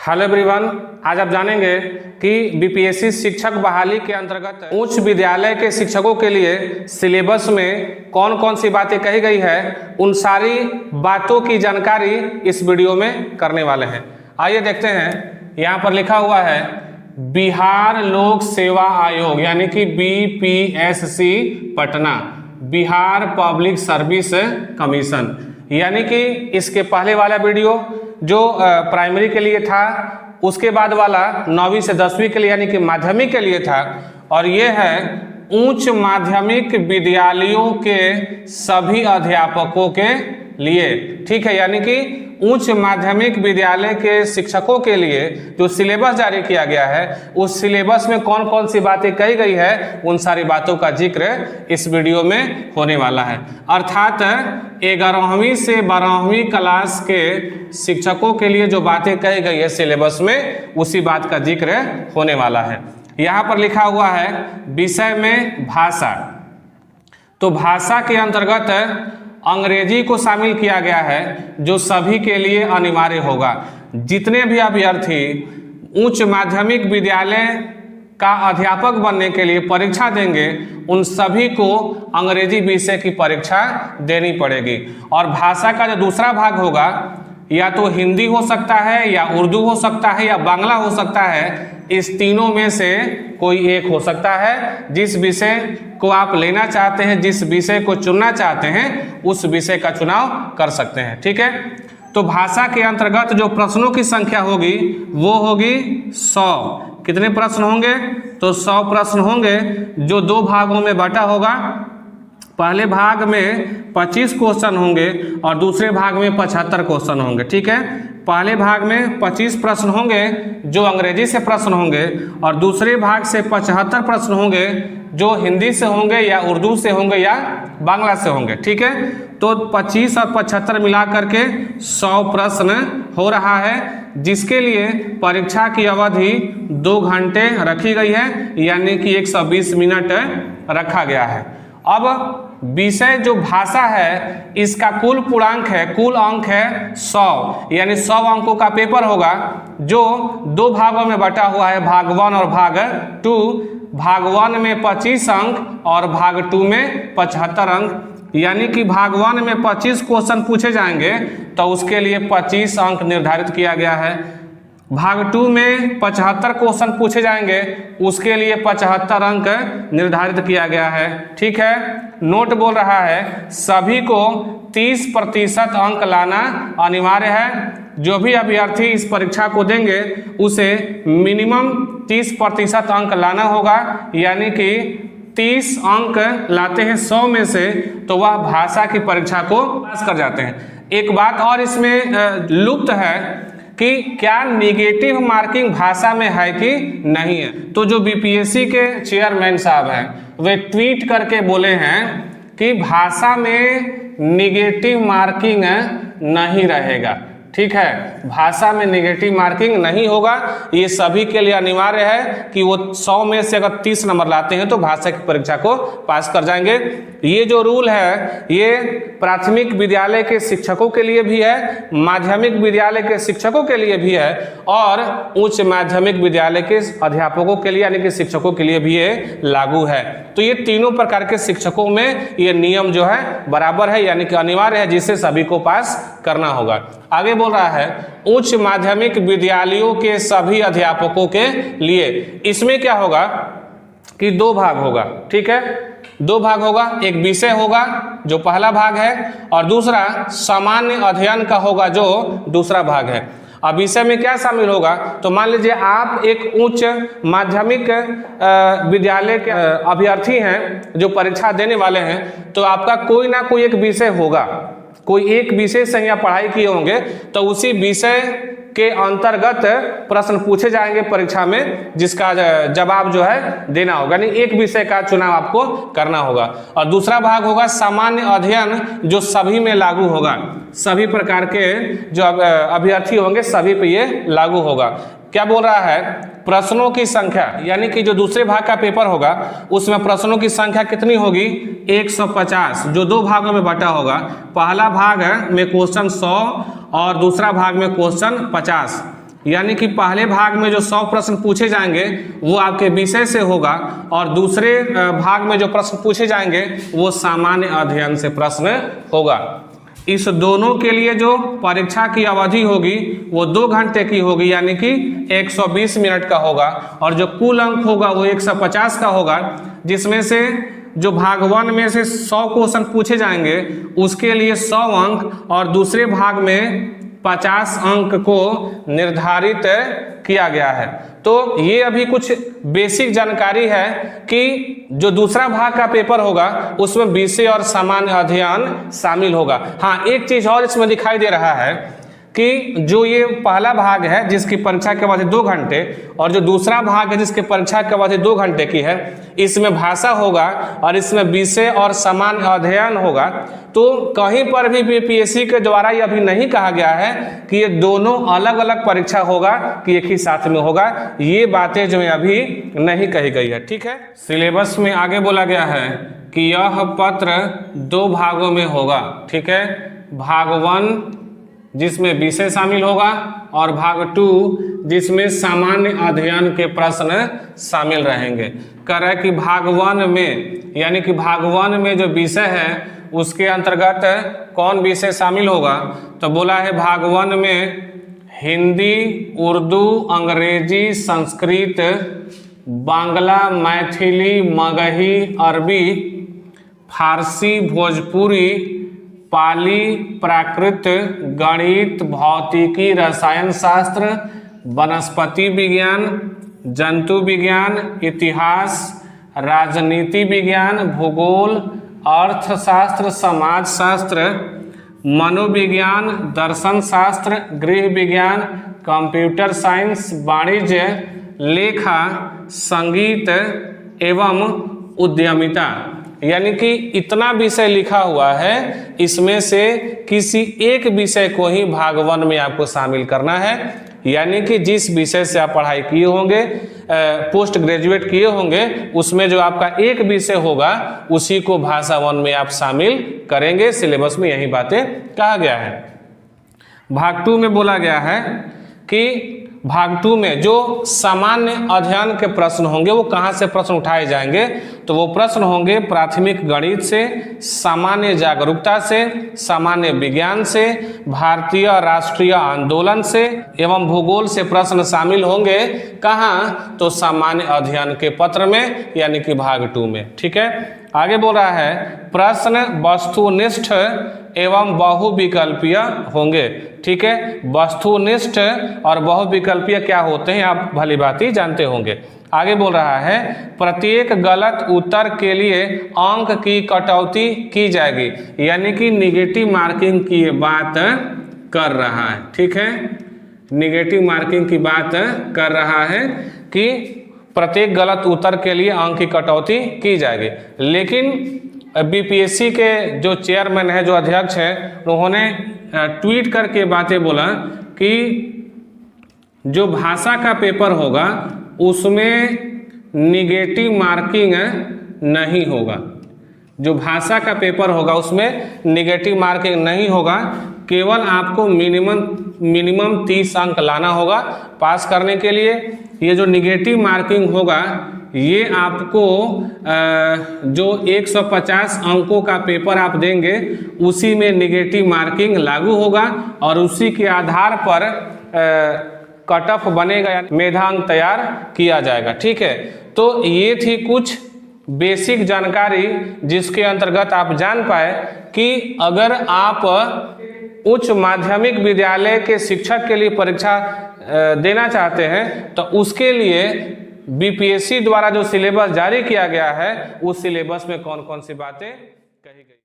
Hello everyone, आज आप जानेंगे कि बीपीएससी शिक्षक बहाली के अंतर्गत उच्च विद्यालय के शिक्षकों के लिए सिलेबस में कौन कौन सी बातें कही गई है, उन सारी बातों की जानकारी इस वीडियो में करने वाले हैं। आइए देखते हैं। यहाँ पर लिखा हुआ है बिहार लोक सेवा आयोग यानी कि BPSC Patna, Bihar public service commission, यानी कि इसके पहले वाला वीडियो जो प्राइमरी के लिए था, उसके बाद वाला 9वीं से 10वीं के लिए यानी कि माध्यमिक के लिए था, और ये है उच्च माध्यमिक विद्यालयों के सभी अध्यापकों के लिए। ठीक है, यानी कि उच्च माध्यमिक विद्यालय के शिक्षकों के लिए जो सिलेबस जारी किया गया है, उस सिलेबस में कौन कौन सी बातें कही गई है, उन सारी बातों का जिक्र इस वीडियो में होने वाला है। अर्थात 11वीं से 12वीं क्लास के शिक्षकों के लिए जो बातें कही गई है सिलेबस में, उसी बात का जिक्र होने वाला है। यहाँ पर लिखा हुआ है विषय में भाषा, तो भाषा के अंतर्गत अंग्रेजी को शामिल किया गया है, जो सभी के लिए अनिवार्य होगा। जितने भी अभ्यर्थी उच्च माध्यमिक विद्यालय का अध्यापक बनने के लिए परीक्षा देंगे, उन सभी को अंग्रेजी विषय की परीक्षा देनी पड़ेगी। और भाषा का जो दूसरा भाग होगा, या तो हिंदी हो सकता है, या उर्दू हो सकता है, या बांग्ला हो सकता है। इस तीनों में से कोई एक हो सकता है। जिस विषय को आप लेना चाहते हैं, जिस विषय को चुनना चाहते हैं, उस विषय का चुनाव कर सकते हैं। ठीक है, तो भाषा के अंतर्गत जो प्रश्नों की संख्या होगी वो होगी 100। कितने प्रश्न होंगे? तो 100 प्रश्न होंगे, जो 2 भागों में बटा होगा। पहले भाग में 25 क्वेश्चन होंगे और दूसरे भाग में 75 क्वेश्चन होंगे। ठीक है, पहले भाग में 25 प्रश्न होंगे जो अंग्रेजी से प्रश्न होंगे, और दूसरे भाग से 75 प्रश्न होंगे जो हिंदी से होंगे, या उर्दू से होंगे, या बांग्ला से होंगे। ठीक है, तो 25 और 75 मिला करके 100 प्रश्न हो रहा है, जिसके लिए परीक्षा की अवधि 2 घंटे रखी गई है, यानी कि 120 मिनट रखा गया है। अब विषय जो भाषा है, इसका कुल पूर्णांक है, कुल अंक है 100, यानी 100 अंकों का पेपर होगा, जो 2 भागों में बटा हुआ है, भाग 1 और भाग 2। भाग 1 में 25 अंक और भाग 2 में 75 अंक, यानी कि भाग 1 में 25 क्वेश्चन पूछे जाएंगे, तो उसके लिए 25 अंक निर्धारित किया गया है। भाग 2 में 75 क्वेश्चन पूछे जाएंगे, उसके लिए 75 अंक निर्धारित किया गया है। ठीक है, नोट बोल रहा है सभी को 30% अंक लाना अनिवार्य है। जो भी अभ्यर्थी इस परीक्षा को देंगे, उसे मिनिमम 30% अंक लाना होगा, यानी कि 30 अंक लाते हैं 100 में से, तो वह भाषा की परीक्षा को पास कर जाते हैं। एक बात और इसमें लुप्त है कि क्या निगेटिव मार्किंग भाषा में है कि नहीं है। तो जो बीपीएससी के चेयरमैन साहब हैं, वे ट्वीट करके बोले हैं कि भाषा में निगेटिव मार्किंग नहीं रहेगा। ठीक है, भाषा में नेगेटिव मार्किंग नहीं होगा। ये सभी के लिए अनिवार्य है कि वो 100 में से अगर 30 नंबर लाते हैं तो भाषा की परीक्षा को पास कर जाएंगे। ये जो रूल है, ये प्राथमिक विद्यालय के शिक्षकों के लिए भी है, माध्यमिक विद्यालय के शिक्षकों के लिए भी है, और उच्च माध्यमिक विद्यालय के अध्यापकों के लिए यानी कि शिक्षकों के लिए भी ये लागू है। तो ये तीनों प्रकार के शिक्षकों में ये नियम जो है बराबर है, यानी कि अनिवार्य है, जिससे सभी को पास करना होगा। आगे बोल रहा है उच्च माध्यमिक विद्यालयों के सभी अध्यापकों के लिए। इसमें क्या होगा कि 2 भाग होगा। ठीक है, 2 भाग होगा। एक विषय होगा जो पहला भाग है, और दूसरा सामान्य अध्ययन का होगा जो दूसरा भाग है। अब विषय में क्या शामिल होगा? तो मान लीजिए आप एक उच्च माध्यमिक विद्यालय के अभ्यर्थी हैं जो परीक्षा देने वाले हैं, तो आपका कोई ना कोई एक विषय होगा, कोई एक विषय से यहाँ पढ़ाई किए होंगे, तो उसी विषय के अंतर्गत प्रश्न पूछे जाएंगे परीक्षा में, जिसका जवाब जो है देना होगा। यानी एक विषय का चुनाव आपको करना होगा। और दूसरा भाग होगा सामान्य अध्ययन, जो सभी में लागू होगा, सभी प्रकार के जो अभ्यर्थी होंगे सभी पे ये लागू होगा। क्या बोल रहा है? प्रश्नों की संख्या, यानी कि जो दूसरे भाग का पेपर होगा उसमें प्रश्नों की संख्या कितनी होगी? 150, जो 2 भागों में बटा होगा। पहला भाग में क्वेश्चन 100 और दूसरा भाग में क्वेश्चन 50। यानी कि पहले भाग में जो 100 प्रश्न पूछे जाएंगे वो आपके विषय से होगा और दूसरे भाग में जो प्रश्न पूछे जाएंगे वो सामान्य अध्ययन से प्रश्न होगा। इस दोनों के लिए जो परीक्षा की अवधि होगी वो 2 घंटे की होगी, यानी कि 120 मिनट का होगा और जो कुल अंक होगा वो 150 का होगा, जिसमें से जो भाग 1 में से 100 क्वेश्चन पूछे जाएंगे उसके लिए 100 अंक और दूसरे भाग में 50 अंक को निर्धारित किया गया है। तो ये अभी कुछ बेसिक जानकारी है कि जो दूसरा भाग का पेपर होगा उसमें विषय और सामान्य अध्ययन शामिल होगा। हाँ, एक चीज और इसमें दिखाई दे रहा है कि जो ये पहला भाग है जिसकी परीक्षा की अवधि 2 घंटे और जो दूसरा भाग है जिसकी परीक्षा की अवधि 2 घंटे की है, इसमें भाषा होगा और इसमें विषय और सामान्य अध्ययन होगा। तो कहीं पर भी बीपीएससी के द्वारा ये अभी नहीं कहा गया है कि ये दोनों अलग अलग परीक्षा होगा कि एक ही साथ में होगा। ये बातें जो है अभी नहीं कही गई है। ठीक है, सिलेबस में आगे बोला गया है कि यह पत्र 2 भागों में होगा। ठीक है, भाग 1 जिसमें विषय शामिल होगा और भाग 2 जिसमें सामान्य अध्ययन के प्रश्न शामिल रहेंगे। कह रहा है कि भाग 1 में, यानी कि भाग 1 में जो विषय है उसके अंतर्गत कौन विषय शामिल होगा, तो बोला है भाग 1 में हिंदी, उर्दू, अंग्रेजी, संस्कृत, बांग्ला, मैथिली, मगही, अरबी, फारसी, भोजपुरी, पाली, प्राकृत, गणित, भौतिकी, रसायन शास्त्र, वनस्पति विज्ञान, जंतु विज्ञान, इतिहास, राजनीति विज्ञान, भूगोल, अर्थशास्त्र, समाजशास्त्र, मनोविज्ञान, दर्शन शास्त्र, गृह विज्ञान, कंप्यूटर साइंस, वाणिज्य, लेखा, संगीत एवं उद्यमिता। यानी कि इतना विषय लिखा हुआ है, इसमें से किसी एक विषय को ही भाग 1 में आपको शामिल करना है। यानी कि जिस विषय से आप पढ़ाई किए होंगे, पोस्ट ग्रेजुएट किए होंगे, उसमें जो आपका एक विषय होगा उसी को भाषा 1 में आप शामिल करेंगे। सिलेबस में यही बातें कहा गया है। भाग 2 में बोला गया है कि भाग 2 में जो सामान्य अध्ययन के प्रश्न होंगे वो कहाँ से प्रश्न उठाए जाएंगे, तो वो प्रश्न होंगे प्राथमिक गणित से, सामान्य जागरूकता से, सामान्य विज्ञान से, भारतीय राष्ट्रीय आंदोलन से एवं भूगोल से प्रश्न शामिल होंगे। कहाँ, तो सामान्य अध्ययन के पत्र में, यानी कि भाग 2 में। ठीक है, आगे बोल रहा है प्रश्न वस्तुनिष्ठ एवं बहुविकल्पीय होंगे। ठीक है, वस्तुनिष्ठ और बहुविकल्पीय क्या होते हैं आप भली भांति जानते होंगे। आगे बोल रहा है प्रत्येक गलत उत्तर के लिए अंक की कटौती की जाएगी, यानी कि निगेटिव मार्किंग की बात कर रहा है। ठीक है, निगेटिव मार्किंग की बात कर रहा है कि प्रत्येक गलत उत्तर के लिए अंक की कटौती की जाएगी। लेकिन बीपीएससी के जो चेयरमैन है, जो अध्यक्ष है, उन्होंने ट्वीट करके बातें बोला कि जो भाषा का पेपर होगा उसमें निगेटिव मार्किंग नहीं होगा। जो भाषा का पेपर होगा उसमें निगेटिव मार्किंग नहीं होगा, केवल आपको मिनिमम 30 अंक लाना होगा पास करने के लिए। ये जो निगेटिव मार्किंग होगा ये आपको जो 150 अंकों का पेपर आप देंगे उसी में निगेटिव मार्किंग लागू होगा और उसी के आधार पर कट ऑफ बनेगा, मेधांक तैयार किया जाएगा। ठीक है, तो ये थी कुछ बेसिक जानकारी जिसके अंतर्गत आप जान पाए कि अगर आप उच्च माध्यमिक विद्यालय के शिक्षक के लिए परीक्षा देना चाहते हैं तो उसके लिए बीपीएससी द्वारा जो सिलेबस जारी किया गया है उस सिलेबस में कौन कौन सी बातें कही गई।